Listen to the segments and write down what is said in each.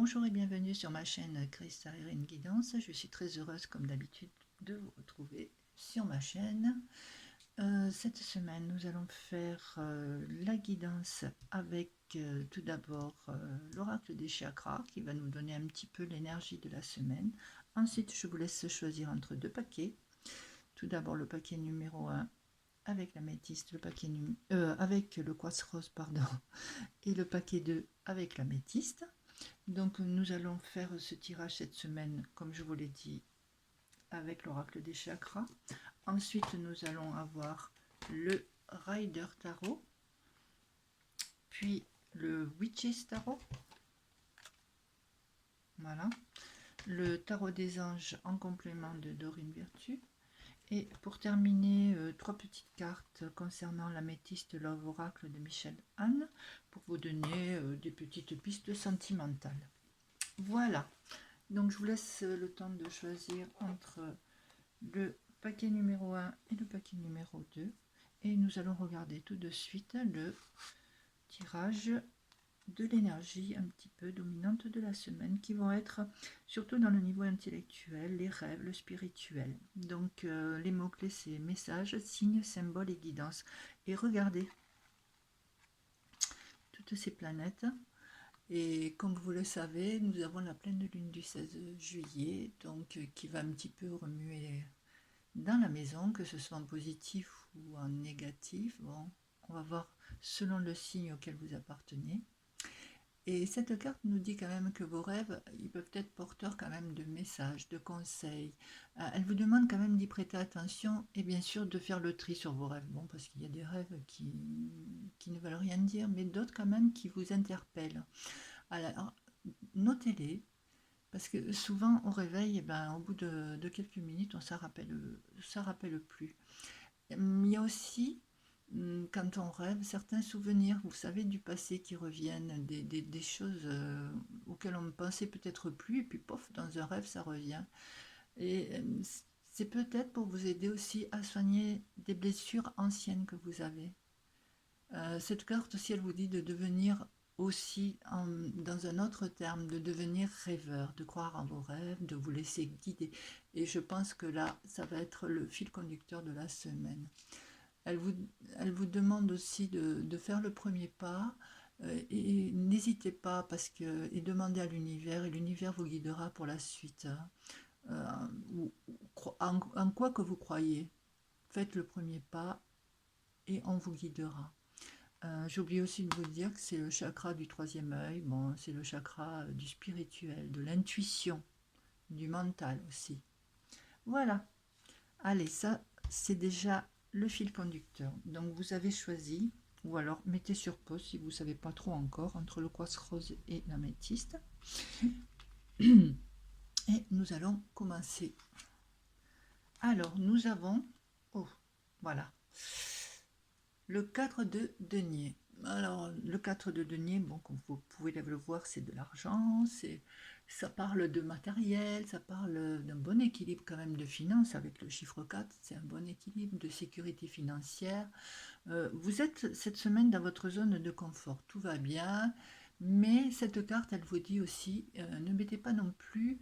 Bonjour et bienvenue sur ma chaîne Crystal Irene Guidance. Je suis très heureuse comme d'habitude de vous retrouver sur ma chaîne. Cette semaine nous allons faire la guidance avec tout d'abord l'oracle des chakras qui va nous donner un petit peu l'énergie de la semaine. Ensuite je vous laisse choisir entre deux paquets. Tout d'abord le paquet numéro 1 avec l'améthyste, avec le quartz rose pardon, et le paquet 2 avec l'améthyste. Donc nous allons faire ce tirage cette semaine, comme je vous l'ai dit, avec l'oracle des chakras. Ensuite, nous allons avoir le Rider Tarot, puis le Witches Tarot, voilà, le Tarot des Anges en complément de Dorine Virtue. Et pour terminer, trois petites cartes concernant l'améthyste Love Oracle de Michel Anne, pour vous donner des petites pistes sentimentales. Voilà, donc je vous laisse le temps de choisir entre le paquet numéro 1 et le paquet numéro 2. Et nous allons regarder tout de suite le tirage de l'énergie un petit peu dominante de la semaine, qui vont être surtout dans le niveau intellectuel, les rêves, le spirituel. Donc les mots-clés, c'est messages, signes, symboles et guidance. Et regardez toutes ces planètes. Et comme vous le savez, nous avons la pleine lune du 16 juillet, donc qui va un petit peu remuer dans la maison, que ce soit en positif ou en négatif. Bon, on va voir selon le signe auquel vous appartenez. Et cette carte nous dit quand même que vos rêves, ils peuvent être porteurs quand même de messages, de conseils. Elle vous demande quand même d'y prêter attention et bien sûr de faire le tri sur vos rêves. Bon, parce qu'il y a des rêves qui ne veulent rien dire, mais d'autres quand même qui vous interpellent. Alors, notez-les, parce que souvent au réveil, eh ben, au bout de quelques minutes, on ne rappelle plus. Il y a aussi, quand on rêve, certains souvenirs, vous savez, du passé qui reviennent, des choses auxquelles on ne pensait peut-être plus, et puis pof, dans un rêve, ça revient. Et c'est peut-être pour vous aider aussi à soigner des blessures anciennes que vous avez. Cette carte aussi, elle vous dit de devenir aussi, dans un autre terme, de devenir rêveur, de croire en vos rêves, de vous laisser guider. Et je pense que là, ça va être le fil conducteur de la semaine. Elle vous demande aussi de faire le premier pas, et n'hésitez pas et demandez à l'univers, et l'univers vous guidera pour la suite. En quoi que vous croyez, faites le premier pas et on vous guidera. J'oublie aussi de vous dire que c'est le chakra du troisième œil, bon, c'est le chakra du spirituel, de l'intuition, du mental aussi. Voilà, allez, ça c'est déjà le fil conducteur. Donc vous avez choisi, ou alors mettez sur pause si vous ne savez pas trop encore, entre le quartz rose et l'améthyste. Et nous allons commencer. Alors nous avons, oh, voilà, le 4 de denier. Alors, le 4 de denier, bon, comme vous pouvez le voir, c'est de l'argent, ça parle de matériel, ça parle d'un bon équilibre quand même de finances avec le chiffre 4, c'est un bon équilibre de sécurité financière. Vous êtes cette semaine dans votre zone de confort, tout va bien, mais cette carte, elle vous dit aussi, ne mettez pas non plus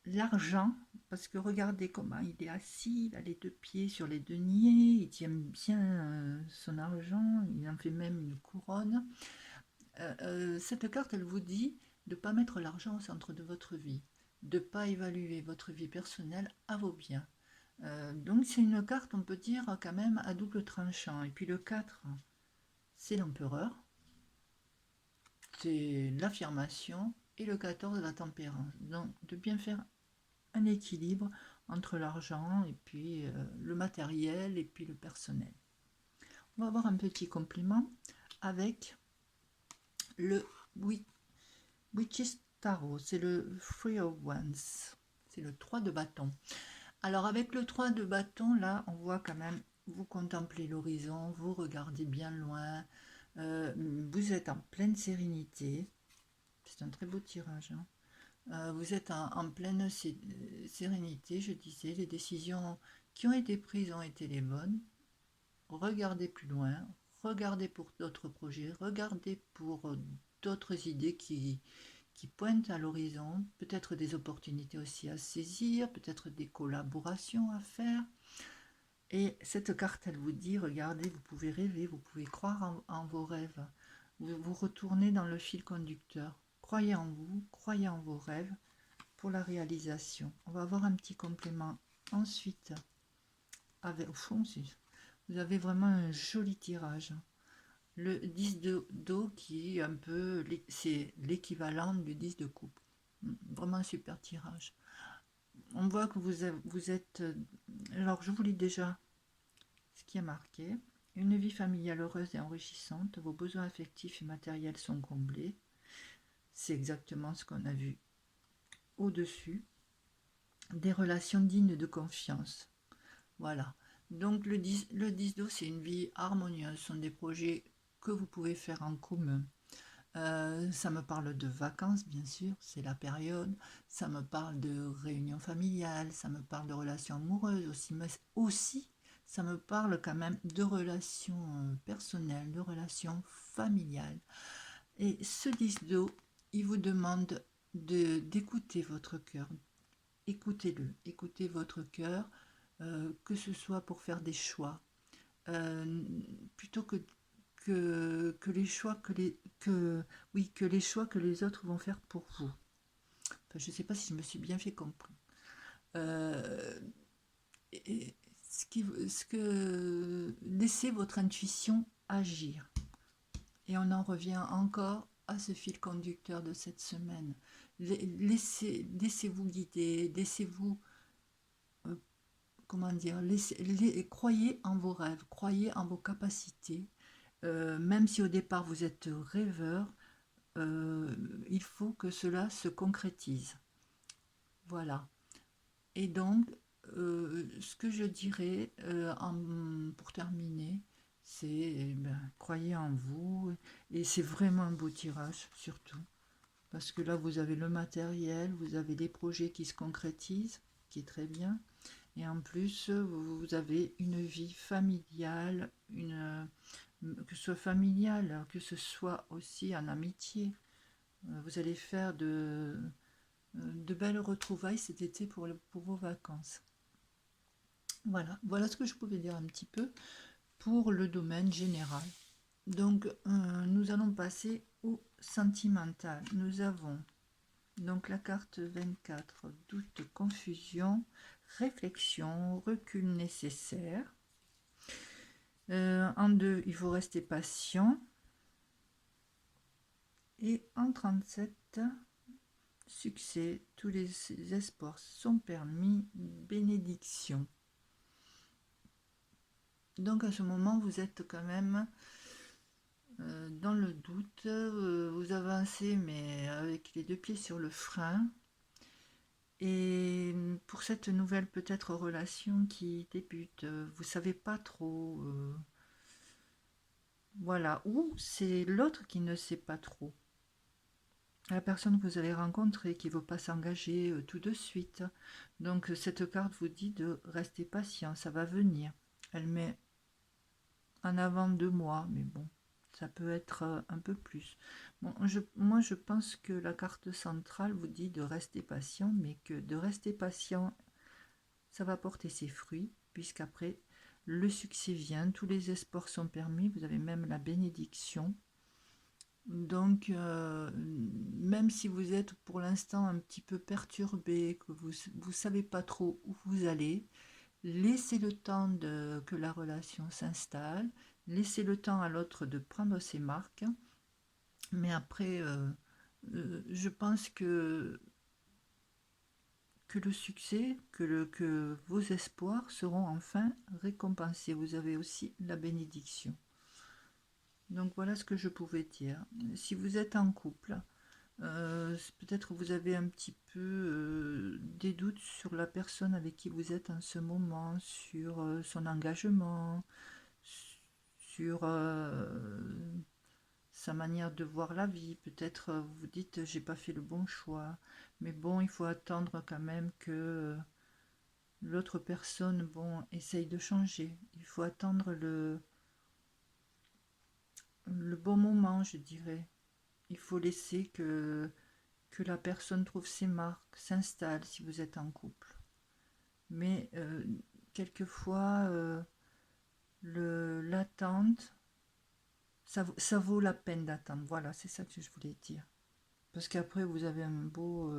l'argent, parce que regardez comment il est assis, il a les deux pieds sur les deniers, il tient bien son argent, il en fait même une couronne. Cette carte, elle vous dit de ne pas mettre l'argent au centre de votre vie, de ne pas évaluer votre vie personnelle à vos biens. Donc c'est une carte, on peut dire, quand même à double tranchant. Et puis le 4, c'est l'empereur, c'est l'affirmation, et le 14, la tempérance. Donc de bien faire un équilibre entre l'argent et puis le matériel et puis le personnel. On va avoir un petit complément avec le Witches Tarot, c'est le Three of Wands, c'est le 3 de bâton. Alors avec le 3 de bâton, là, on voit quand même, vous contemplez l'horizon, vous regardez bien loin, vous êtes en pleine sérénité, c'est un très beau tirage, hein. Vous êtes en pleine sérénité, je disais, les décisions qui ont été prises ont été les bonnes. Regardez plus loin, regardez pour d'autres projets, regardez pour d'autres idées qui qui pointent à l'horizon, peut-être des opportunités aussi à saisir, peut-être des collaborations à faire. Et cette carte, elle vous dit, regardez, vous pouvez rêver, vous pouvez croire en vos rêves. Vous retournez dans le fil conducteur. Croyez en vous, croyez en vos rêves pour la réalisation. On va avoir un petit complément ensuite. Au fond, vous avez vraiment un joli tirage. Le 10 d'eau qui est un peu, c'est l'équivalent du 10 de coupe. Vraiment un super tirage. On voit que vous êtes, alors je vous lis déjà ce qui est marqué. Une vie familiale heureuse et enrichissante, vos besoins affectifs et matériels sont comblés. C'est exactement ce qu'on a vu au-dessus. Des relations dignes de confiance. Voilà. Donc le 10 d'eau, c'est une vie harmonieuse. Ce sont des projets que vous pouvez faire en commun. Ça me parle de vacances, bien sûr, c'est la période. Ça me parle de réunions familiales, ça me parle de relations amoureuses aussi, mais aussi, ça me parle quand même de relations personnelles, de relations familiales. Et ce 10 d'eau, il vous demande d'écouter votre cœur. Écoutez-le, écoutez votre cœur, que ce soit pour faire des choix, plutôt que les choix que les choix que les autres vont faire pour vous. Enfin, je ne sais pas si je me suis bien fait comprendre. Euh, Laissez votre intuition agir. Et on en revient encore à ce fil conducteur de cette semaine. Laissez-vous guider, laissez-vous, comment dire, croyez en vos rêves, croyez en vos capacités. Même si au départ vous êtes rêveur, il faut que cela se concrétise. Voilà. Et donc, ce que je dirais pour terminer, c'est croyez en vous. Et c'est vraiment un beau tirage, surtout. Parce que là, vous avez le matériel, vous avez des projets qui se concrétisent, qui est très bien. Et en plus, vous avez une vie familiale, que ce soit familiale, que ce soit aussi en amitié. Vous allez faire de belles retrouvailles cet été pour vos vacances. Voilà, voilà ce que je pouvais dire un petit peu pour le domaine général. Donc, nous allons passer au sentimental. Nous avons donc la carte 24, doute, confusion, réflexion, recul nécessaire. En 2, il faut rester patient. Et en 37, succès, tous les espoirs sont permis, bénédiction. Donc à ce moment, vous êtes quand même dans le doute, vous avancez mais avec les deux pieds sur le frein. Et pour cette nouvelle peut-être relation qui débute, vous savez pas trop, voilà, ou c'est l'autre qui ne sait pas trop. La personne que vous allez rencontrer qui ne veut pas s'engager tout de suite. Donc cette carte vous dit de rester patient, ça va venir. Elle met en avant 2 mois, mais bon, ça peut être un peu plus. Bon, moi je pense que la carte centrale vous dit de rester patient, mais que de rester patient, ça va porter ses fruits, puisqu'après le succès vient, tous les espoirs sont permis, vous avez même la bénédiction. Donc, même si vous êtes pour l'instant un petit peu perturbé, que vous ne savez pas trop où vous allez, laissez le temps que la relation s'installe, laissez le temps à l'autre de prendre ses marques, mais après, je pense que le succès, que vos espoirs seront enfin récompensés. Vous avez aussi la bénédiction. Donc voilà ce que je pouvais dire. Si vous êtes en couple, peut-être vous avez un petit peu des doutes sur la personne avec qui vous êtes en ce moment, sur son engagement, sur sa manière de voir la vie. Peut-être vous vous dites j'ai pas fait le bon choix, mais bon, il faut attendre quand même que l'autre personne essaye de changer. Il faut attendre le bon moment, je dirais. Il faut laisser que la personne trouve ses marques, s'installe si vous êtes en couple. Mais quelquefois, l'attente, ça vaut la peine d'attendre. Voilà, c'est ça que je voulais dire. Parce qu'après, vous avez un beau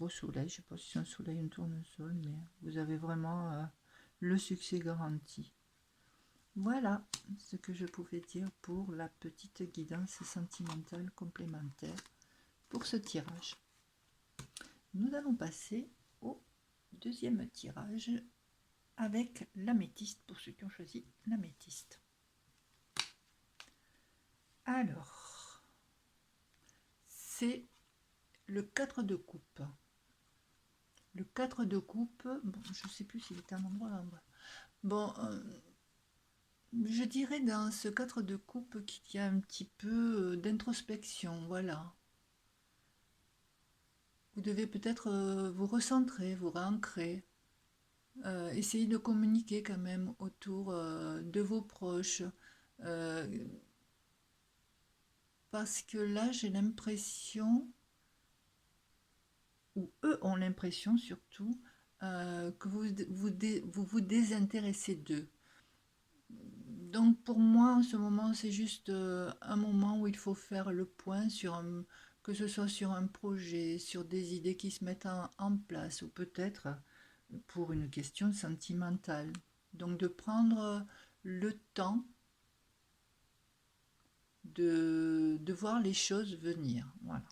soleil. Je ne sais pas si c'est un soleil ou un tournesol, mais vous avez vraiment le succès garanti. Voilà ce que je pouvais dire pour la petite guidance sentimentale complémentaire pour ce tirage. Nous allons passer au deuxième tirage avec l'améthyste, pour ceux qui ont choisi l'améthyste. Alors, c'est le 4 de coupe. Le 4 de coupe, bon, je ne sais plus s'il est à un endroit là. Bon, je dirais dans ce 4 de coupe qu'il y a un petit peu d'introspection, voilà. Vous devez peut-être vous recentrer, vous réancrer, essayer de communiquer quand même autour de vos proches. Parce que là, j'ai l'impression, ou eux ont l'impression surtout, que vous désintéressez d'eux. Donc pour moi, en ce moment, c'est juste un moment où il faut faire le point sur que ce soit sur un projet, sur des idées qui se mettent en place, ou peut-être pour une question sentimentale. Donc de prendre le temps de voir les choses venir. Voilà.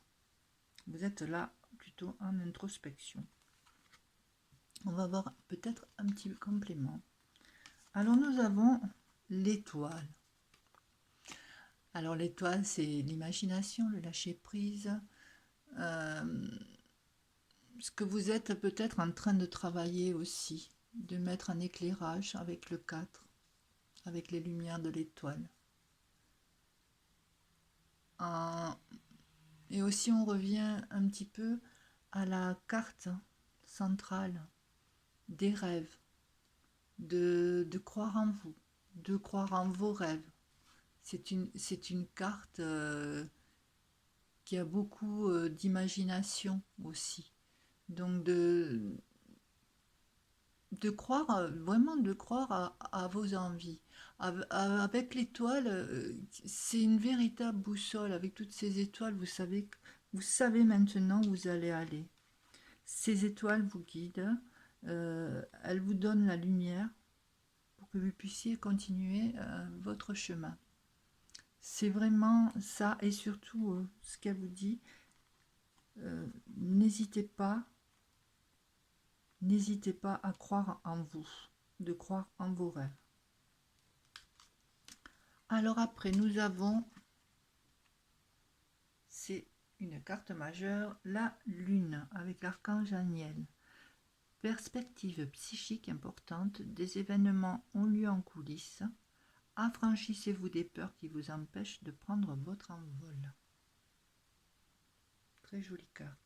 Vous êtes là plutôt en introspection. On va voir peut-être un petit complément. Alors nous avons l'étoile. Alors l'étoile, c'est l'imagination, le lâcher-prise. Ce que vous êtes peut-être en train de travailler aussi, de mettre un éclairage avec le 4, avec les lumières de l'étoile. Et aussi on revient un petit peu à la carte centrale des rêves, de croire en vous, de croire en vos rêves. C'est une carte qui a beaucoup d'imagination aussi. Donc de croire, vraiment de croire à vos envies. Avec l'étoile, c'est une véritable boussole. Avec toutes ces étoiles, vous savez maintenant où vous allez aller. Ces étoiles vous guident, elles vous donnent la lumière pour que vous puissiez continuer votre chemin. C'est vraiment ça, et surtout ce qu'elle vous dit, n'hésitez pas à croire en vous, de croire en vos rêves. Alors après, nous avons, c'est une carte majeure, la lune, avec l'archange Aniel. Perspective psychique importante, des événements ont lieu en coulisses. Affranchissez-vous des peurs qui vous empêchent de prendre votre envol. Très jolie carte.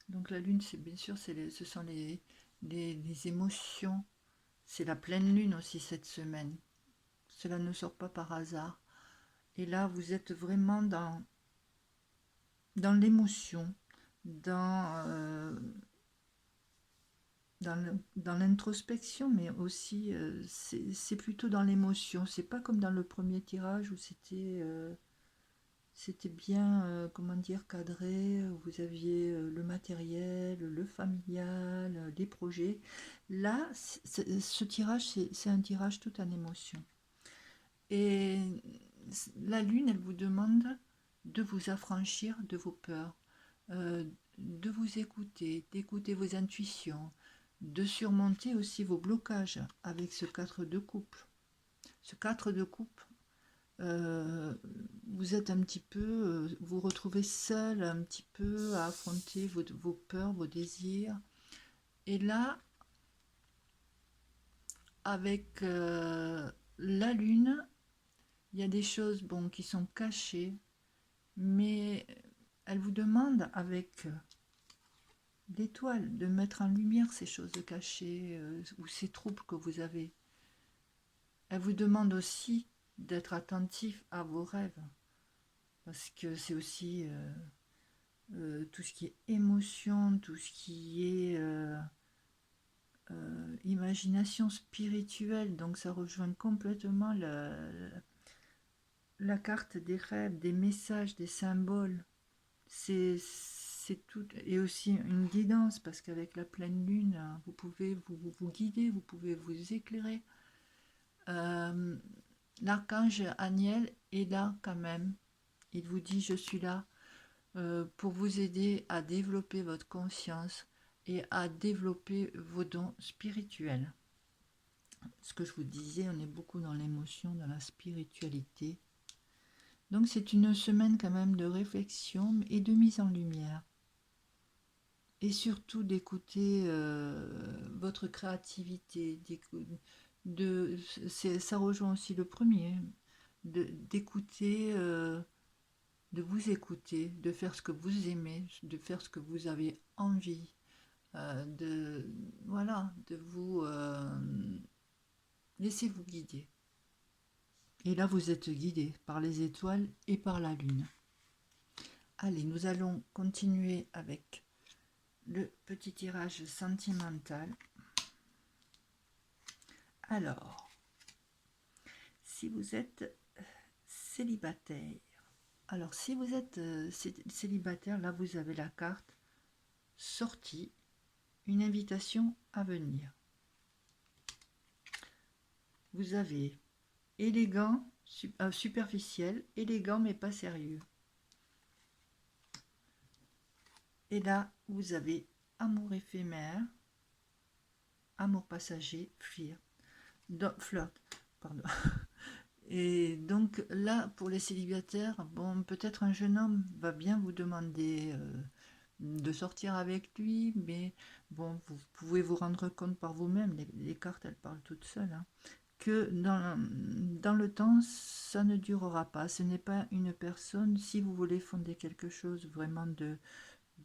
Donc la lune, c'est bien sûr, ce sont les émotions. C'est la pleine lune aussi cette semaine. Cela ne sort pas par hasard. Et là, vous êtes vraiment dans l'émotion, dans l'introspection, mais aussi c'est plutôt dans l'émotion. C'est pas comme dans le premier tirage où c'était bien, comment dire, cadré. Vous aviez le matériel, le familial, les projets. Là, ce tirage, c'est un tirage tout en émotion. Et la lune, elle vous demande de vous affranchir de vos peurs, de vous écouter, d'écouter vos intuitions, de surmonter aussi vos blocages avec ce 4 de coupe. Ce 4 de coupe, vous êtes un petit peu, vous retrouvez seul un petit peu à affronter vos peurs, vos désirs. Et là, avec la lune, il y a des choses qui sont cachées, mais elle vous demande avec l'étoile de mettre en lumière ces choses cachées ou ces troubles que vous avez. Elle vous demande aussi d'être attentif à vos rêves. parce que c'est aussi tout ce qui est émotion, tout ce qui est imagination spirituelle. Donc ça rejoint complètement la carte des rêves, des messages, des symboles. C'est tout, et aussi une guidance, parce qu'avec la pleine lune, vous pouvez vous guider, vous pouvez vous éclairer. Euh, L'archange Aniel est là quand même. Il vous dit, je suis là pour vous aider à développer votre conscience et à développer vos dons spirituels. Ce que je vous disais, on est beaucoup dans l'émotion, dans la spiritualité. Donc c'est une semaine quand même de réflexion et de mise en lumière. Et surtout d'écouter votre créativité. Ça rejoint aussi le premier, d'écouter, de vous écouter, de faire ce que vous aimez, de faire ce que vous avez envie, voilà, de vous laisser vous guider. Et là, vous êtes guidé par les étoiles et par la lune. Allez, nous allons continuer avec le petit tirage sentimental. Alors, si vous êtes célibataire, alors si vous êtes célibataire, là vous avez la carte sortie, une invitation à venir. Vous avez élégant, superficiel, élégant mais pas sérieux. Et là, vous avez amour éphémère, amour passager, flirt, pardon. Et donc là, pour les célibataires, bon, peut-être un jeune homme va bien vous demander de sortir avec lui, mais bon, vous pouvez vous rendre compte par vous-même, les cartes, elles parlent toutes seules, hein, que dans le temps, ça ne durera pas. Ce n'est pas une personne, si vous voulez fonder quelque chose vraiment de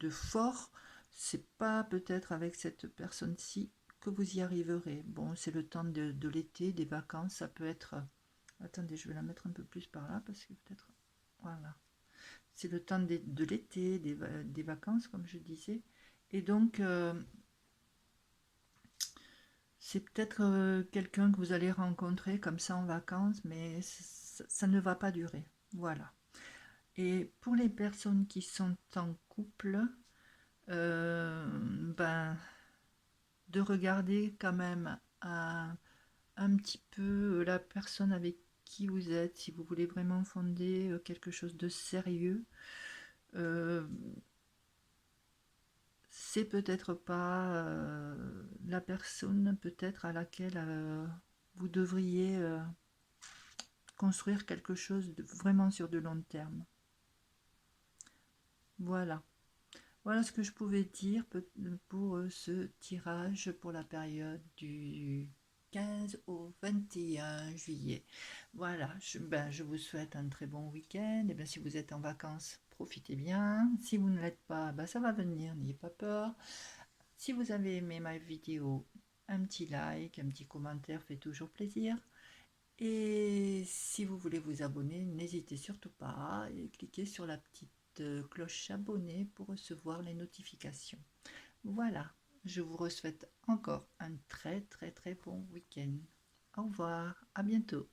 fort, c'est pas peut-être avec cette personne-ci que vous y arriverez. Bon, c'est le temps de l'été, des vacances, ça peut être... Attendez, je vais la mettre un peu plus par là, parce que peut-être... Voilà. C'est le temps de l'été, des vacances, comme je disais. Et donc, c'est peut-être quelqu'un que vous allez rencontrer comme ça en vacances, mais ça ne va pas durer. Voilà. Et pour les personnes qui sont en couple, ben, de regarder quand même un petit peu la personne avec qui vous êtes, si vous voulez vraiment fonder quelque chose de sérieux. C'est peut-être pas la personne peut-être à laquelle vous devriez construire quelque chose de vraiment sur de long terme. Voilà. Voilà ce que je pouvais dire pour ce tirage pour la période du 15 au 21 juillet. Voilà, je vous souhaite un très bon week-end. Et bien, si vous êtes en vacances, profitez bien. Si vous ne l'êtes pas, ben, ça va venir, n'ayez pas peur. Si vous avez aimé ma vidéo, un petit like, un petit commentaire fait toujours plaisir. Et si vous voulez vous abonner, n'hésitez surtout pas et cliquez sur la petite cloche abonnée pour recevoir les notifications. Voilà, je vous souhaite encore un très très très bon week-end. Au revoir, à bientôt.